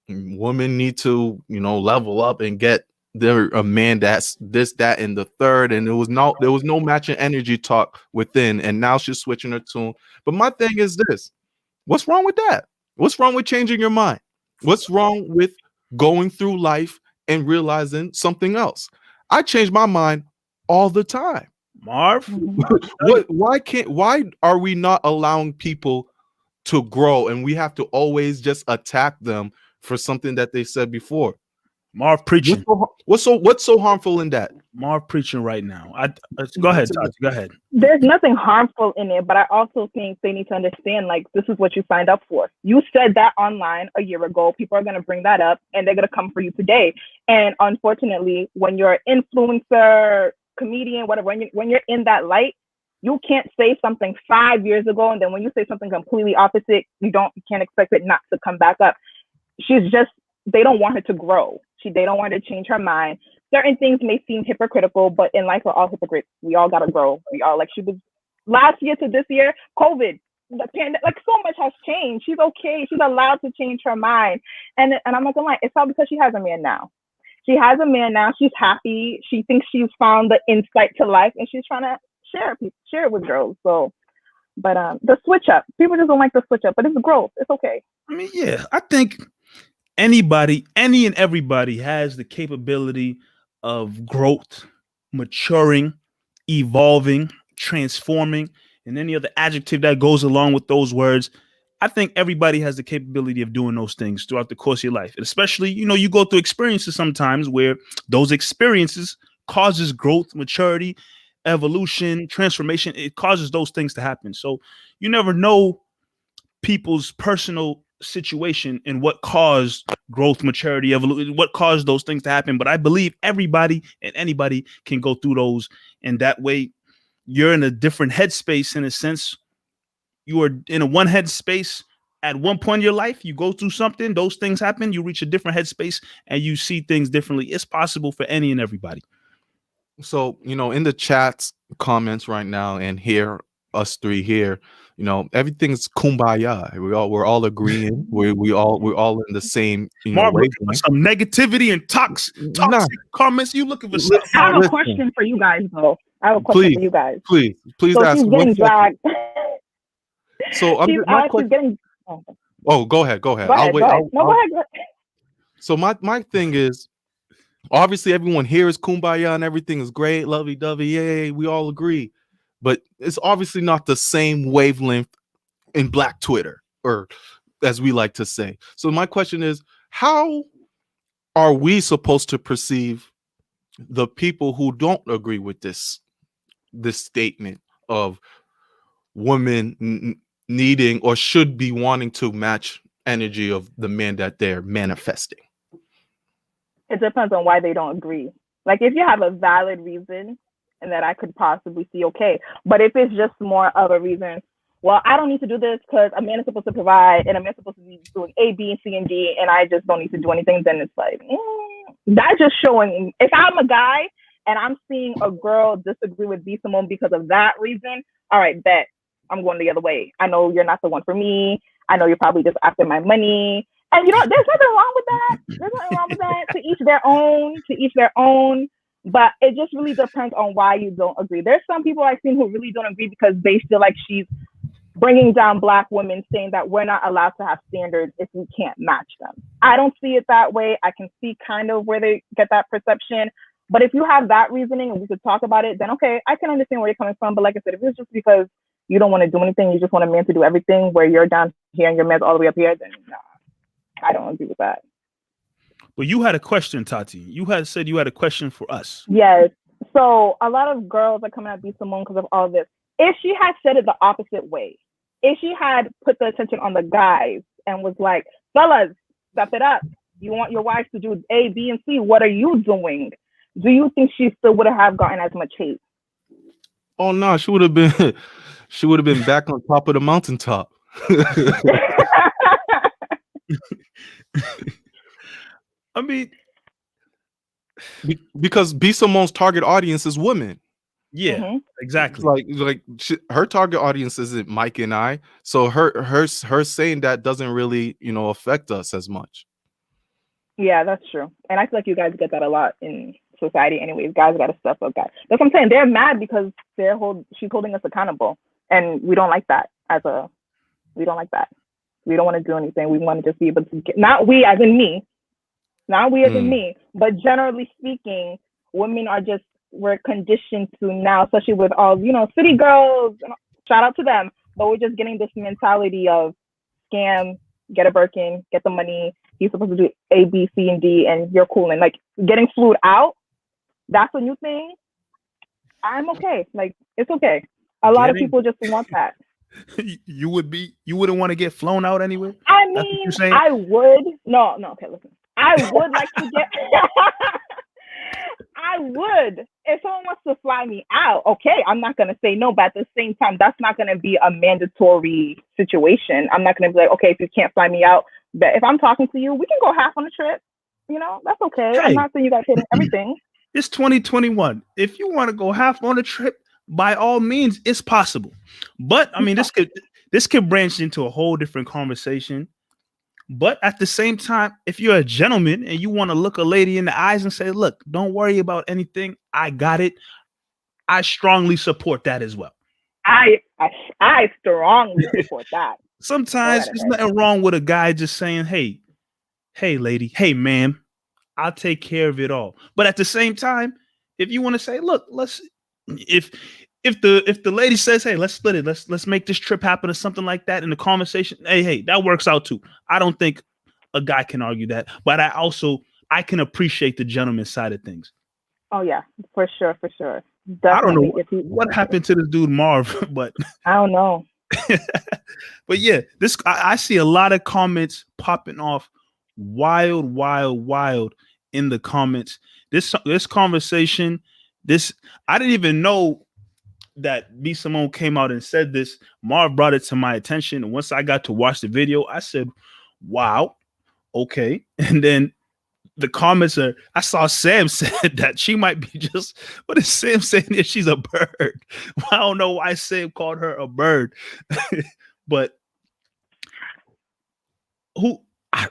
women need to, level up and get a man that's this, that, and the third. And there was no matching energy talk within. And now she's switching her tune. But my thing is this: what's wrong with that? What's wrong with changing your mind? What's wrong with going through life and realizing something else? I change my mind all the time. Marv, why are we not allowing people to grow and we have to always just attack them for something that they said before? Marv preaching. What's so harmful in that? Marv preaching right now. Go ahead, Tati. Go ahead. There's nothing harmful in it, but I also think they need to understand, like, this is what you signed up for. You said that online a year ago. People are going to bring that up and they're going to come for you today. And unfortunately, when you're an influencer, comedian, whatever, when you're in that light, you can't say something 5 years ago, and then when you say something completely opposite, you can't expect it not to come back up. They don't want her to grow. They don't want her to change her mind. Certain things may seem hypocritical, but in life we're all hypocrites. We all gotta grow. We all, like, she was last year to this year, COVID, the pandemic, like, so much has changed. She's okay. She's allowed to change her mind. And I'm not gonna lie, it's all because she has a man now. She has a man now. She's happy. She thinks she's found the insight to life, and she's trying to share it with girls. So, but the switch up, people just don't like the switch up, but it's growth. It's okay. I mean, yeah, I think any and everybody has the capability of growth, maturing, evolving, transforming, and any other adjective that goes along with those words. I think everybody has the capability of doing those things throughout the course of your life. And especially, you go through experiences sometimes where those experiences causes growth, maturity, evolution, transformation. It causes those things to happen. So you never know people's personal situation and what caused growth, maturity, evolution, what caused those things to happen. But I believe everybody and anybody can go through those. And that way you're in a different headspace. In a sense, you are in a one headspace at one point in your life. You go through something, those things happen, you reach a different headspace and you see things differently. It's possible for any and everybody. So, in the chats comments right now and here, us three here, everything's kumbaya. We're all agreeing. we're all in the same, Mark, looking for some negativity and toxic comments. You looking for something? I have a question for you guys, though. I have a question for you guys. Please so ask. She's getting dragged. So she's getting. Oh, go ahead. I'll wait. Go ahead. So my thing is, obviously everyone here is kumbaya and everything is great, lovey-dovey, yay, we all agree. But it's obviously not the same wavelength in Black Twitter, or as we like to say. So my question is, how are we supposed to perceive the people who don't agree with this statement of women needing or should be wanting to match energy of the man that they're manifesting? It depends on why they don't agree. Like, if you have a valid reason and that I could possibly see, okay. But if it's just more of a reason, well, I don't need to do this because a man is supposed to provide and a man is supposed to be doing A, B, and C, and D, and I just don't need to do anything, then it's like, that's just showing. If I'm a guy and I'm seeing a girl disagree with B.Simone because of that reason, all right, bet. I'm going the other way. I know you're not the one for me. I know you're probably just after my money. And there's nothing wrong with that. There's nothing wrong with that. To each their own. But it just really depends on why you don't agree. There's some people I've seen who really don't agree because they feel like she's bringing down Black women, saying that we're not allowed to have standards if we can't match them. I don't see it that way. I can see kind of where they get that perception. But if you have that reasoning and we could talk about it, then okay, I can understand where you're coming from. But like I said, if it's just because you don't want to do anything, you just want a man to do everything, where you're down here and your man's all the way up here, then nah, I don't agree with that. But you had a question, Tati. You had said you had a question for us. Yes. So a lot of girls are coming at B.Simone because of all this if she had said it the opposite way, if she had put the attention on the guys and was like, fellas, step it up. You want your wives to do A, B, and C. What are you doing? Do you think she still would have gotten as much hate? Oh no, she would have been she would have been back on top of the mountaintop. I mean, Because B.Simone's target audience is women. yeah, Mhm. exactly. Her target audience isn't Mike and I, so her saying that doesn't really affect us as much. Yeah, that's true. And I feel like you guys get that a lot in society anyways. Guys got to step up, guys. That's what I'm saying. They're mad because she's holding us accountable. And we don't like that we don't like that. We don't want to do anything. We want to just be able to not we as in me, but generally speaking, women are just, we're conditioned to now, especially with all, city girls, shout out to them, but we're just getting this mentality of scam, get a Birkin, get the money, he's supposed to do A, B, C, and D, and you're cool. And like getting flued out, that's a new thing. I'm okay. Like, it's okay. A lot of people just want that. You wouldn't want to get flown out anyway? I mean, I would. No, okay, listen. I would like to get I would. If someone wants to fly me out, okay, I'm not gonna say no, but at the same time, that's not gonna be a mandatory situation. I'm not gonna be like, okay, if you can't fly me out, but if I'm talking to you, we can go half on the trip. That's okay. Hey. I'm not saying you guys pay everything. It's 2021. If you want to go half on a trip, by all means, it's possible. But I mean, this could branch into a whole different conversation. But at the same time, if you're a gentleman and you want to look a lady in the eyes and say, look, don't worry about anything, I got it, I strongly support that as well. I strongly support that. Sometimes there's nothing wrong with a guy just saying, hey lady, hey ma'am, I'll take care of it all. But at the same time, if you want to say, look, if the lady says, hey, let's split it, let's make this trip happen or something like that in the conversation, hey, that works out too. I don't think a guy can argue that, but I can appreciate the gentleman's side of things. Oh yeah, for sure. Definitely. I don't know what happened to this dude Marv, but I don't know. But yeah, I see a lot of comments popping off wild in the comments. This conversation, I didn't even know that B.Simone came out and said this. Marv brought it to my attention, and once I got to watch the video, I said, wow, okay. And then the comments I saw Sam said that she might be just, what is Sam saying here? She's a bird. I don't know why Sam called her a bird. But I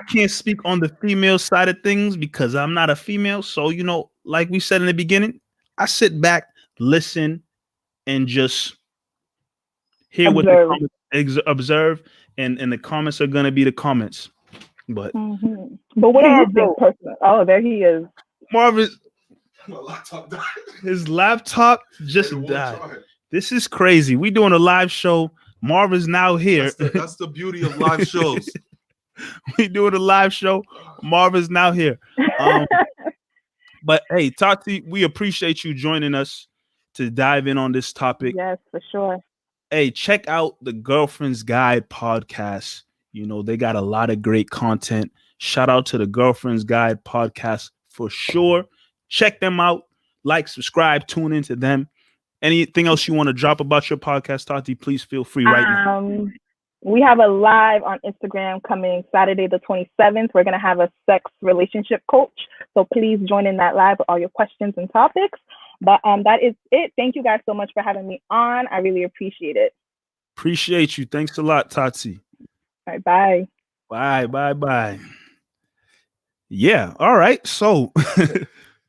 can't speak on the female side of things because I'm not a female. So, like we said in the beginning, I sit back, listen, and just hear what the comments observe, and the comments are gonna be the comments. But but what do you think personally? Oh, there he is. Marvin, My laptop died. His laptop just died. This is crazy. We doing a live show. Marvin's now here. That's the beauty of live shows. We doing a live show. Marvin's now here. But hey, Tati, we appreciate you joining us to dive in on this topic. Yes, for sure. Hey, check out the Girlfriend's Guide podcast. They got a lot of great content. Shout out to the Girlfriend's Guide podcast for sure. Check them out. Like, subscribe, tune into them. Anything else you want to drop about your podcast, Tati? Please feel free right now. We have a live on Instagram coming Saturday the 27th. We're going to have a sex relationship coach. So please join in that live with all your questions and topics. But that is it. Thank you guys so much for having me on. I really appreciate it. Appreciate you. Thanks a lot, Tati. All right, bye. Bye. Yeah. All right. So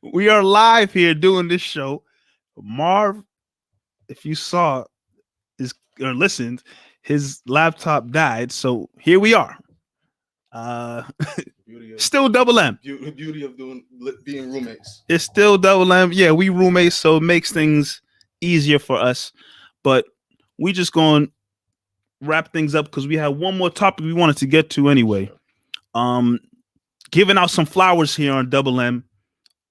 we are live here doing this show. Marv, if you saw or listened, his laptop died. So here we are. Still double M. Beauty of being roommates. It's still double M. Yeah, we roommates, so it makes things easier for us. But we just going to wrap things up because we have one more topic we wanted to get to anyway. Giving out some flowers here on Double M.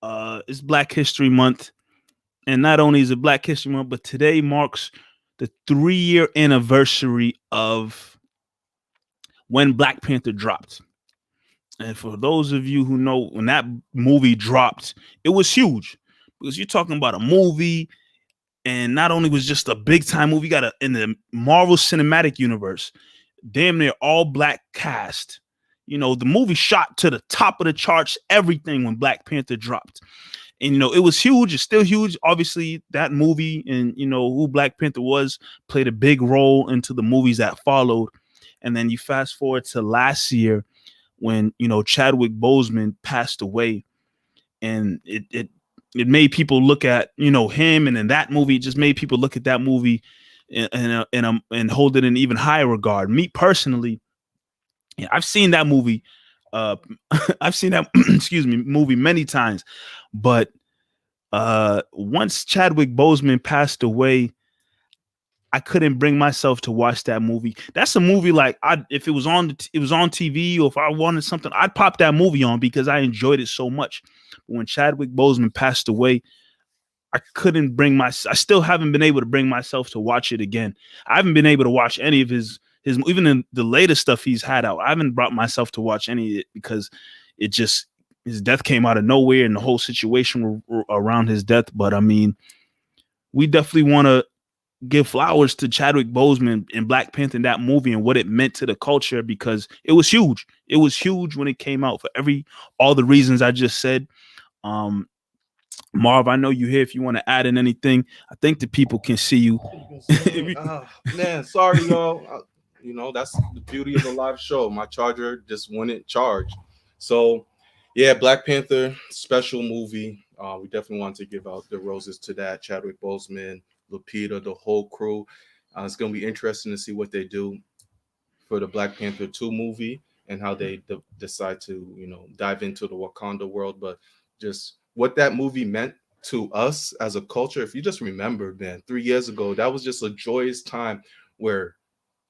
It's Black History Month. And not only is it Black History Month, but today marks the 3-year anniversary of when Black Panther dropped. And for those of you who know, when that movie dropped, it was huge because you're talking about a movie, and not only was just a big time movie, got in the Marvel Cinematic Universe, damn near all Black cast. The movie shot to the top of the charts, everything when Black Panther dropped. And it was huge. It's still huge. Obviously, that movie and who Black Panther was played a big role into the movies that followed. And then you fast forward to last year when Chadwick Boseman passed away, and it made people look at him, and in that movie, it just made people look at that movie and hold it in even higher regard. Me personally, I've seen that movie. I've seen that movie many times, but once Chadwick Boseman passed away, I couldn't bring myself to watch that movie. That's a movie like if it was on TV, or if I wanted something, I'd pop that movie on because I enjoyed it so much. But when Chadwick Boseman passed away, I still haven't been able to bring myself to watch it again. I haven't been able to watch any of his even in the latest stuff he's had out. I haven't brought myself to watch any of it because his death came out of nowhere, and the whole situation around his death. But I mean, we definitely want to give flowers to Chadwick Boseman and Black Panther in that movie and what it meant to the culture, because it was huge. It was huge when it came out for all the reasons I just said. Marv, I know you're here. If you want to add in anything, I think the people can see you. Man, sorry, y'all. That's the beauty of the live show. My charger just wouldn't charge. So, yeah, Black Panther, special movie. We definitely want to give out the roses to that. Chadwick Boseman, Lupita, the whole crew. It's going to be interesting to see what they do for the Black Panther 2 movie and how they decide to, dive into the Wakanda world. But just what that movie meant to us as a culture, if you just remember, man, 3 years ago, that was just a joyous time where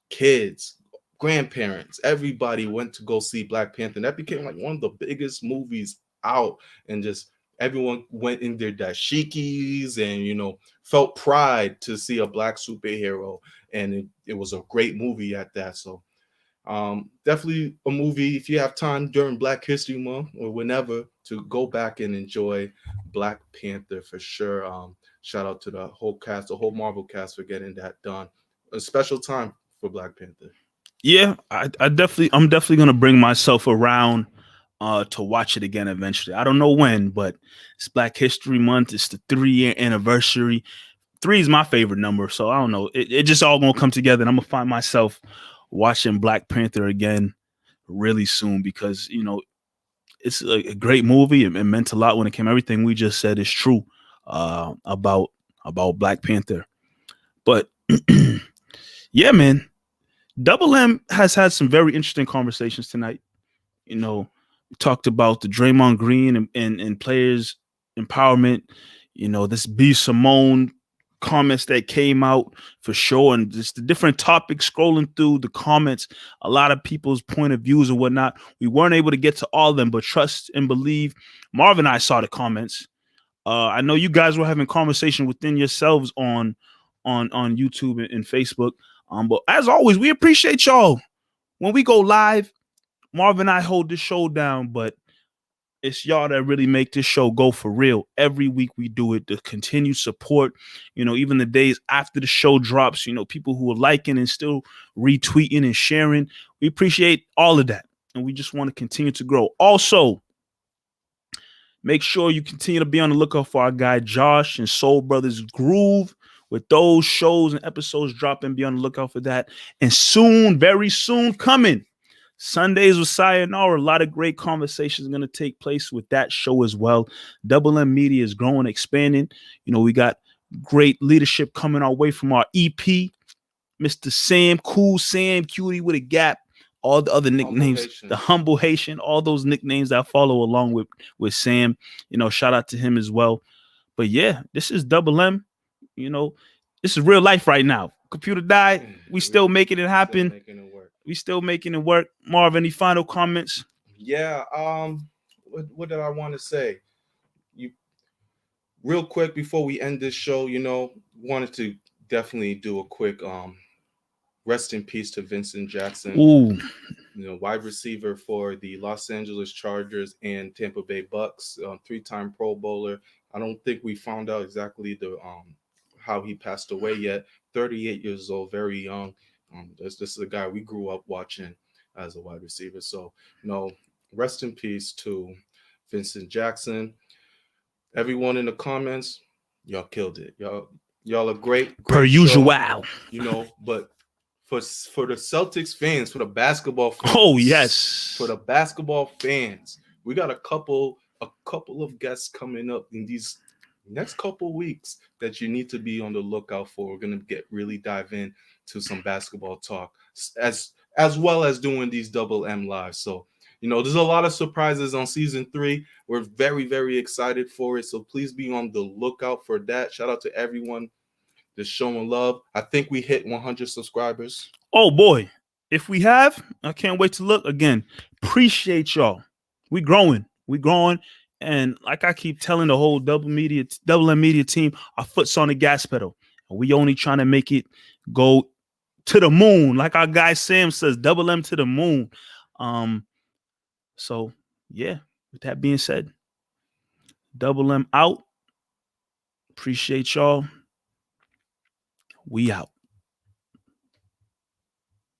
kids, grandparents, everybody went to go see Black Panther. And that became like one of the biggest movies out, and just everyone went in their dashikis and felt pride to see a Black superhero, and it was a great movie at that. So definitely a movie, if you have time during Black History Month or whenever, to go back and enjoy Black Panther for sure. Shout out to the whole cast, the whole Marvel cast, for getting that done. A special time for Black Panther. Yeah, I'm definitely gonna bring myself around to watch it again eventually. I don't know when, but it's Black History Month. It's the 3-year anniversary. 3 is my favorite number, so I don't know. It just all gonna come together, and I'm gonna find myself watching Black Panther again really soon, because it's a great movie. It meant a lot when it came. Everything we just said is true about Black Panther. But yeah, man, Double M has had some very interesting conversations tonight. We talked about the Draymond Green and players empowerment. This B.Simone comments that came out for sure, and just the different topics. Scrolling through the comments, a lot of people's point of views and whatnot. We weren't able to get to all of them, but trust and believe. Marvin and I saw the comments. I know you guys were having conversation within yourselves on YouTube and Facebook. But as always, we appreciate y'all. When we go live, Marvin and I hold this show down, but it's y'all that really make this show go for real. Every week we do it. The continued support, even the days after the show drops, people who are liking and still retweeting and sharing. We appreciate all of that. And we just want to continue to grow. Also, make sure you continue to be on the lookout for our guy Josh and Soul Brothers Groove, with those shows and episodes dropping. Be on the lookout for that. And soon, very soon coming, Sundays with Sayonara. A lot of great conversations are going to take place with that show as well. Double M Media is growing, expanding. We got great leadership coming our way from our EP, Mr. Sam, Cool Sam, Cutie with a Gap, all the other nicknames, the Humble Haitian, all those nicknames that follow along with Sam. Shout out to him as well. But yeah, this is Double M. This is real life right now. Computer died. We still making it happen. We still making it work. Marv, any final comments? Yeah. What did I want to say? real quick before we end this show, wanted to definitely do a quick rest in peace to Vincent Jackson. Ooh, Wide receiver for the Los Angeles Chargers and Tampa Bay Bucks, 3-time Pro Bowler. I don't think we found out exactly the how he passed away yet. 38 years old, very young. This is a guy we grew up watching as a wide receiver. So, rest in peace to Vincent Jackson. Everyone in the comments, y'all killed it. Y'all are great per show, usual. but for the Celtics fans, for the basketball fans, Oh yes, for the basketball fans, we got a couple of guests coming up in these next couple weeks that you need to be on the lookout for. We're gonna really dive in to some basketball talk as well as doing these double M lives. So there's a lot of surprises on season 3. We're very, very excited for it. So please be on the lookout for that. Shout out to everyone that's showing love. I think we hit 100 subscribers. Oh boy, if we have, I can't wait to look again. Appreciate y'all. We growing, and like I keep telling the whole double M media team, our foot's on the gas pedal, and we only trying to make it go to the moon, like our guy Sam says, double M to the moon. So yeah. With that being said, double M out. Appreciate y'all. We out.